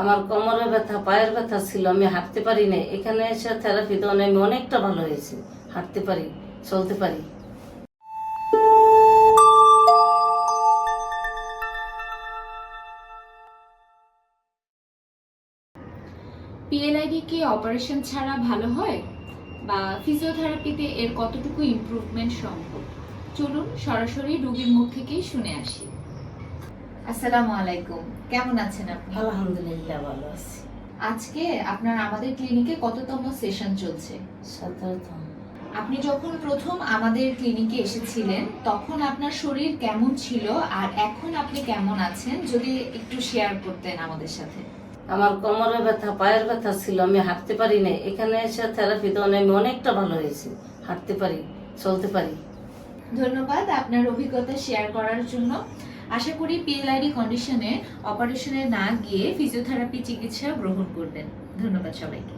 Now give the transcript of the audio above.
আমার কোমরে ব্যথা, পায়ের ব্যথা ছিল, আমি হাঁটতে পারি না। এখানে এসে থেরাপি দেওয়ানে আমি অনেকটা ভালো হয়েছি, হাঁটতে পারি, চলতে পারি। পিএলআইডি কি অপারেশন ছাড়া ভালো হয়, বা ফিজিওথেরাপিতে এর কতটুকু ইমপ্রুভমেন্ট সম্ভব? চলুন সরাসরি রোগীর মুখ থেকেই শুনে আসি। আসসালামু আলাইকুম, কেমন আছেন আপনি? আলহামদুলিল্লাহ, ভালো আছি। আজকে আপনার আমাদের ক্লিনিকে কততম সেশন চলছে? 17তম। আপনি যখন প্রথম আমাদের ক্লিনিকে এসেছিলেন তখন আপনার শরীর কেমন ছিল আর এখন আপনি কেমন আছেন, যদি একটু শেয়ার করতেন আমাদের সাথে। আমার কোমরে ব্যথা, পায়ের ব্যথা ছিল, আমি হাঁটতে পারি না। এখানে এসে থেরাপি দেওয়ানে আমি অনেকটা ভালো হয়েছি, হাঁটতে পারি, চলতে পারি। ধন্যবাদ আপনার অভিজ্ঞতা শেয়ার করার জন্য। আশা করি পিএলআইডি কন্ডিশনে অপারেশনে না গিয়ে ফিজিওথেরাপি চিকিৎসা গ্রহণ করবেন। ধন্যবাদ সবাইকে।